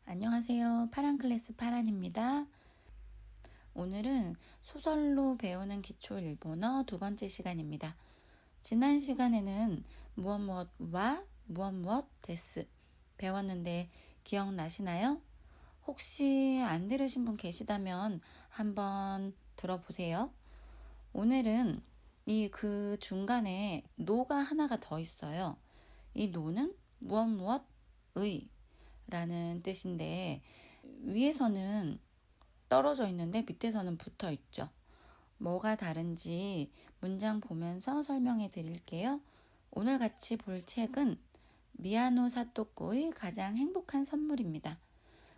안녕하세요. 파란클래스 파란입니다. 오늘은 소설로 배우는 기초 일본어 두 번째 시간입니다. 지난 시간에는 무엇 무엇과 무엇 무엇 데스 배웠는데 기억나시나요? 혹시 안 들으신 분 계시다면 한번 들어보세요. 오늘은 그 중간에 노가 하나가 더 있어요. 이 노는 무엇 무엇의 라는 뜻인데 위에서는 떨어져 있는데 밑에서는 붙어 있죠. 뭐가 다른지 문장 보면서 설명해 드릴게요. 오늘 같이 볼 책은 미야노 사토코의 가장 행복한 선물입니다.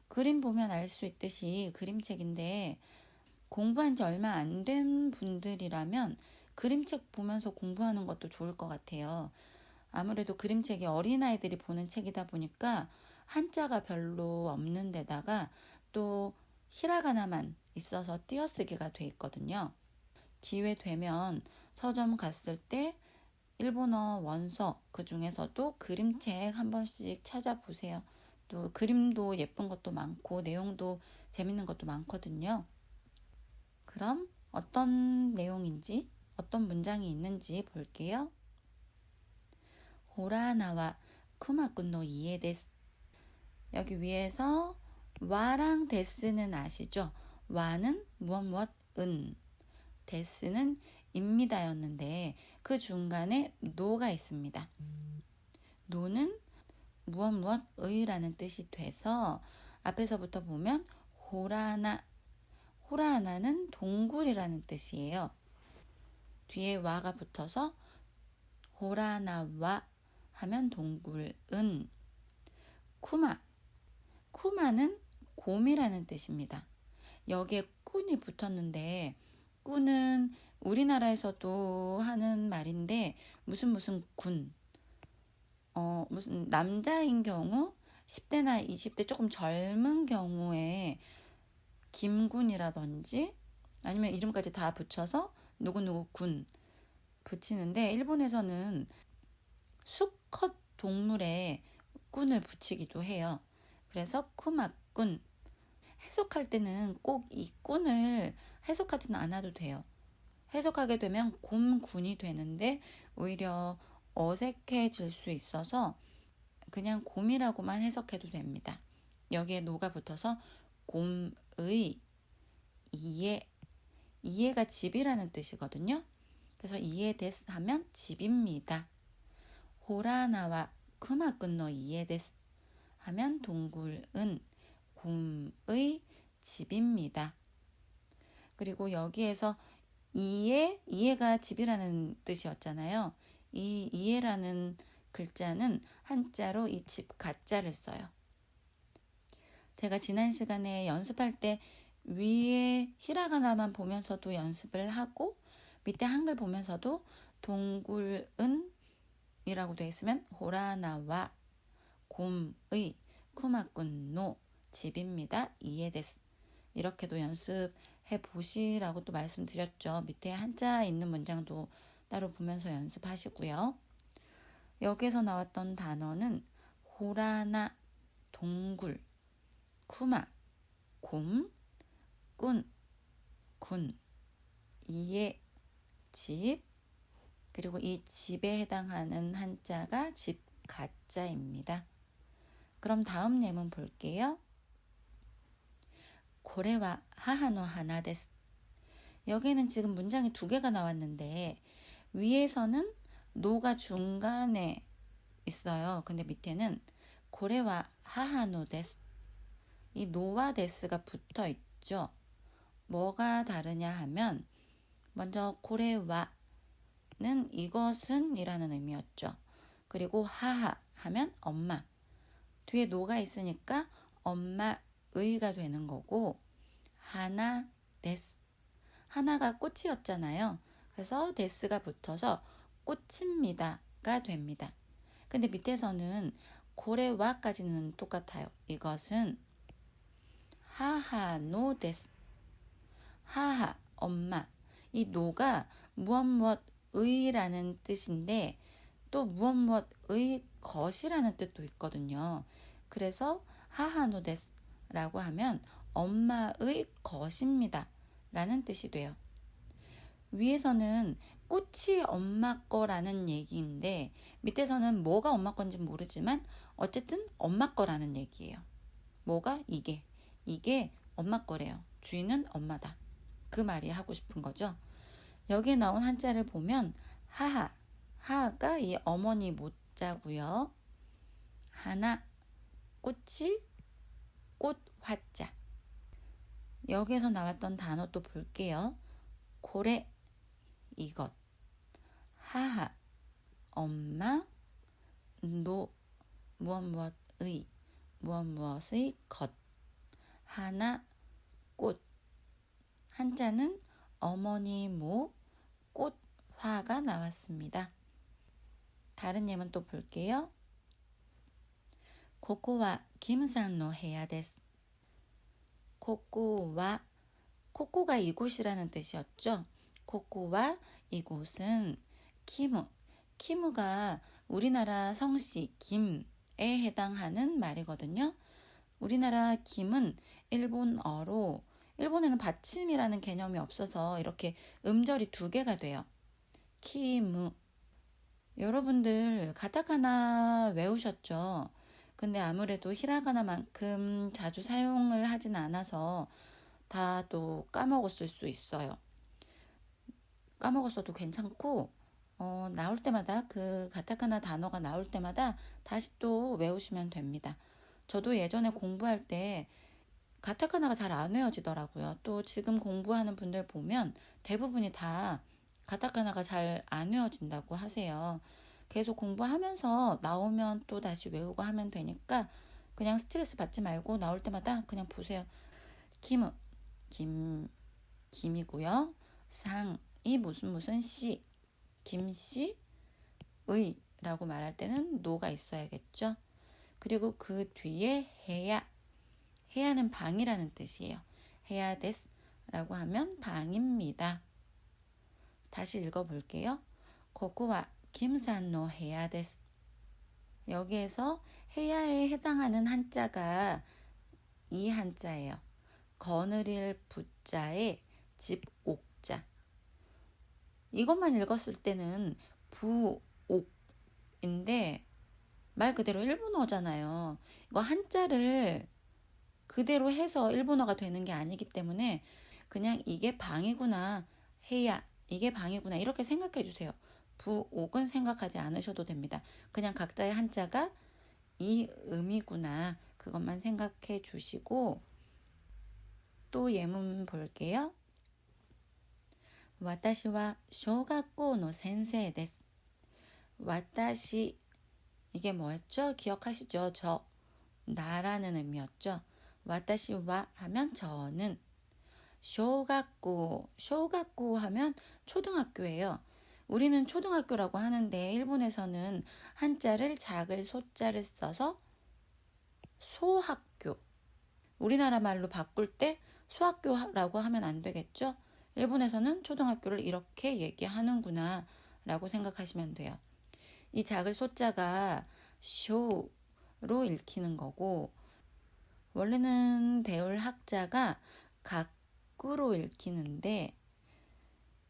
그림 보면 알 수 있듯이 그림책인데 공부한 지 얼마 안 된 분들이라면 그림책 보면서 공부하는 것도 좋을 것 같아요. 아무래도 그림책이 어린아이들이 보는 책이다 보니까 한자가 별로 없는 데다가 또 히라가나만 있어서 띄어쓰기가 돼 있거든요. 기회 되면 서점 갔을 때 일본어 원서 그 중에서도 그림책 한 번씩 찾아보세요. 또 그림도 예쁜 것도 많고 내용도 재밌는 것도 많거든요. 그럼 어떤 내용인지 어떤 문장이 있는지 볼게요. 호라나와 쿠마꾼노 이에 데스. 여기 위에서 와랑 데스는 아시죠? 와는 무엇 무엇 은, 데스는 입니다였는데 그 중간에 노가 있습니다. 노는 무엇 무엇 의라는 뜻이 돼서 앞에서부터 보면 호라나, 호라나는 동굴이라는 뜻이에요. 뒤에 와가 붙어서 호라나와 하면 동굴은, 쿠마, 쿠마는 곰이라는 뜻입니다. 여기에 꾼이 붙었는데 꾼은 우리나라에서도 하는 말인데 무슨 군, 무슨 남자인 경우 10대나 20대 조금 젊은 경우에 김군이라든지 아니면 이름까지 다 붙여서 누구누구 군 붙이는데 일본에서는 수컷 동물에 꾼을 붙이기도 해요. 그래서 쿠마꾼. 해석할 때는 꼭 이 꾼을 해석하지는 않아도 돼요. 해석하게 되면 곰군이 되는데 오히려 어색해질 수 있어서 그냥 곰이라고만 해석해도 됩니다. 여기에 노가 붙어서 곰의 이에, 이에가 집이라는 뜻이거든요. 그래서 이에 데스 하면 집입니다. 호라나와 쿠마꾼노 이에 데스 하면 동굴은 곰의 집입니다. 그리고 여기에서 이해가 집이라는 뜻이었잖아요. 이 이해라는 글자는 한자로 이 집 가자를 써요. 제가 지난 시간에 연습할 때 위에 히라가나만 보면서도 연습을 하고 밑에 한글 보면서도 동굴은 이라고 되어 있으면 호라나와 곰의 쿠마꾼노 집입니다. 이해데스. 이렇게도 연습해 보시라고 또 말씀드렸죠. 밑에 한자 있는 문장도 따로 보면서 연습하시고요. 여기서 나왔던 단어는 호라나, 동굴, 쿠마, 곰, 꾼, 군, 이에, 집, 그리고 이 집에 해당하는 한자가 집 가자입니다. 그럼 다음 예문 볼게요. 고래와 하하노 하나 데스. 여기는 지금 문장이 두 개가 나왔는데 위에서는 노가 중간에 있어요. 근데 밑에는 고래와 하하노 데스. 이 노와 데스가 붙어 있죠. 뭐가 다르냐 하면 먼저 고래와는 이것은 이라는 의미였죠. 그리고 하하 하면 엄마. 뒤에 노가 있으니까 엄마의가 되는 거고 하나 데스. 하나가 꽃이었잖아요. 그래서 데스가 붙어서 꽃입니다가 됩니다. 근데 밑에서는 고래와까지는 똑같아요. 이것은 하하노 데스. 하하, 엄마. 이 노가 무엇 무엇의라는 뜻인데 또 무엇 무엇의 것이라는 뜻도 있거든요. 그래서 하하노 데스. 라고 하면 엄마의 것입니다 라는 뜻이 돼요. 위에서는 꽃이 엄마 거라는 얘기인데 밑에서는 뭐가 엄마 건지 모르지만 어쨌든 엄마 거라는 얘기예요. 뭐가? 이게 엄마 거래요. 주인은 엄마다. 그 말이 하고 싶은 거죠. 여기에 나온 한자를 보면 하하가 이 어머니 모자고요. 하나, 꽃이 꽃 화자. 여기에서 나왔던 단어 또 볼게요. 고래, 이것. 하하, 엄마. 노, 무엇의, 무엇의 것. 하나, 꽃. 한자는 어머니 모, 꽃화가 나왔습니다. 다른 예문 또 볼게요. 코코와 김산노 해야 데스. 코코와, 코코가 이곳이라는 뜻이었죠. 코코와 이곳은 키무가 우리나라 성씨 김에 해당하는 말이거든요. 우리나라 김은 일본어로, 일본에는 받침이라는 개념이 없어서 이렇게 음절이 2개가 돼요. 키무. 여러분들 가타카나 외우셨죠? 근데 아무래도 히라가나만큼 자주 사용을 하진 않아서 다 또 까먹었을 수 있어요. 까먹었어도 괜찮고 나올 때마다 그 가타카나 단어가 나올 때마다 다시 또 외우시면 됩니다. 저도 예전에 공부할 때 가타카나가 잘 안 외워지더라고요. 또 지금 공부하는 분들 보면 대부분이 다 가타카나가 잘 안 외워진다고 하세요. 계속 공부하면서 나오면 또 다시 외우고 하면 되니까 그냥 스트레스 받지 말고 나올 때마다 그냥 보세요. 김이고요. 상이 무슨 씨, 김씨, 의라고 말할 때는 노가 있어야겠죠. 그리고 그 뒤에 해야는 방이라는 뜻이에요. 해야 데스라고 하면 방입니다. 다시 읽어볼게요. 코코와 김산노 해야 데스. 여기에서 해야에 해당하는 한자가 이 한자예요. 거느릴 부자에 집 옥자. 이것만 읽었을 때는 부옥인데 말 그대로 일본어잖아요. 이거 한자를 그대로 해서 일본어가 되는 게 아니기 때문에 그냥 이게 방이구나, 해야, 이게 방이구나 이렇게 생각해 주세요. 부옥은 생각하지 않으셔도 됩니다. 그냥 각자의 한자가 이 의미구나 그것만 생각해 주시고 또 예문 볼게요. 私は小学校の先生です. 私 이게 뭐였죠? 기억하시죠? 저, 나라는 의미였죠. 私は 하면 저는. 쇼가쿠 하면 초등학교예요. 우리는 초등학교라고 하는데 일본에서는 한자를 작을 소자를 써서 소학교. 우리나라 말로 바꿀 때 소학교라고 하면 안 되겠죠? 일본에서는 초등학교를 이렇게 얘기하는구나 라고 생각하시면 돼요. 이 작을 소자가 쇼로 읽히는 거고 원래는 배울 학자가 가꾸로 읽히는데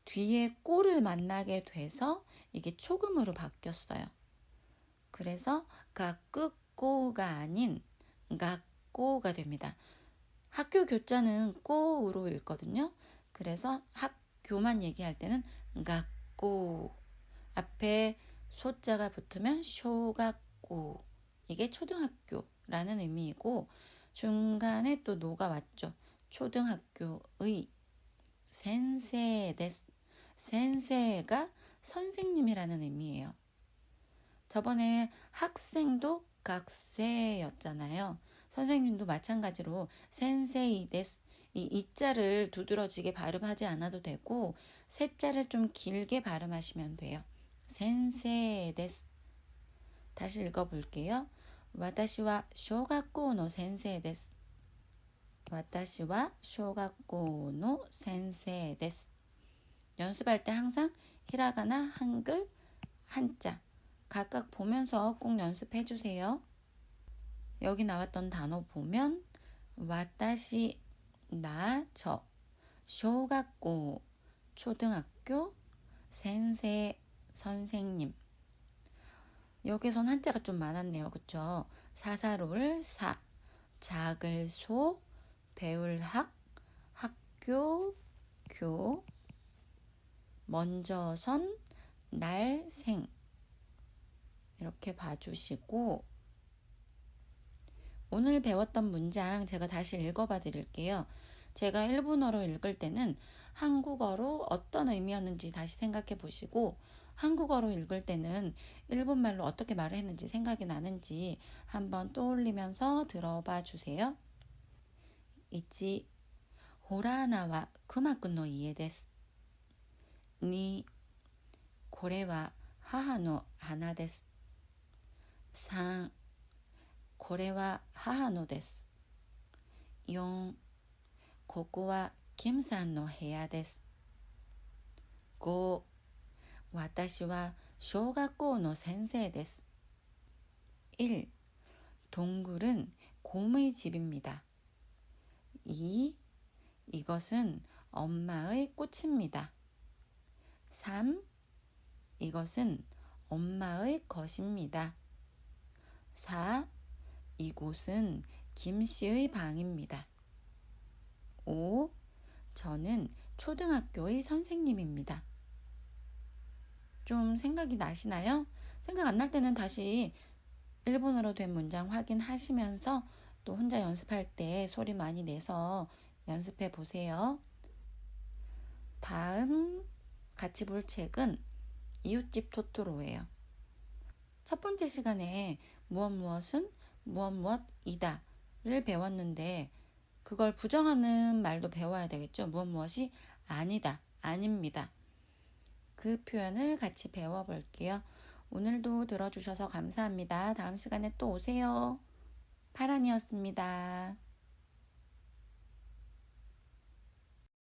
뒤에 꼬를 만나게 돼서 이게 초금으로 바뀌었어요. 그래서 가꾸꼬가 아닌 가꼬가 됩니다. 학교 교자는 꼬로 읽거든요. 그래서 학교만 얘기할 때는 가꼬 앞에 소자가 붙으면 쇼가꼬 이게 초등학교라는 의미이고 중간에 또 노가 왔죠. 초등학교의 센세 데스 센세가 선생님이라는 의미예요. 저번에 학생도 각세였잖아요. 선생님도 마찬가지로 센세이 데스 이 이자를 두드러지게 발음하지 않아도 되고 세자를 좀 길게 발음하시면 돼요. 센세 데스. 다시 읽어볼게요. 私は小学校の先生です. 私は小学校の先生です. 연습할 때 항상 히라가나, 한글, 한자 각각 보면서 꼭 연습해 주세요. 여기 나왔던 단어 보면 와타시, 나, 저, 쇼각고, 초등학교, 센세, 선생님. 여기선 한자가 좀 많았네요. 그쵸? 사사로울 사, 작을 소, 배울 학, 학교, 교, 먼저 선, 날, 생. 이렇게 봐주시고, 오늘 배웠던 문장 제가 다시 읽어봐 드릴게요. 제가 일본어로 읽을 때는 한국어로 어떤 의미였는지 다시 생각해 보시고, 한국어로 읽을 때는 일본말로 어떻게 말을 했는지 생각이 나는지 한번 떠올리면서 들어봐 주세요. 1、ホラー穴はクマくんの家です。2、これは母の花です。3、これは母のです。4、ここはキムさんの部屋です。5、私は小学校の先生です。1. 동굴은 곰의 집입니다. 2. 이것은 엄마의 꽃입니다. 3. 이것은 엄마의 것입니다. 4. 이곳은 김 씨의 방입니다. 5. 저는 초등학교의 선생님입니다. 좀 생각이 나시나요? 생각 안 날 때는 다시 일본어로 된 문장 확인하시면서 또 혼자 연습할 때 소리 많이 내서 연습해 보세요. 다음 같이 볼 책은 이웃집 토토로예요. 첫 번째 시간에 무엇 무엇은 무엇 무엇이다를 배웠는데 그걸 부정하는 말도 배워야 되겠죠. 무엇 무엇이 아니다, 아닙니다. 그 표현을 같이 배워볼게요. 오늘도 들어주셔서 감사합니다. 다음 시간에 또 오세요. 파란이었습니다.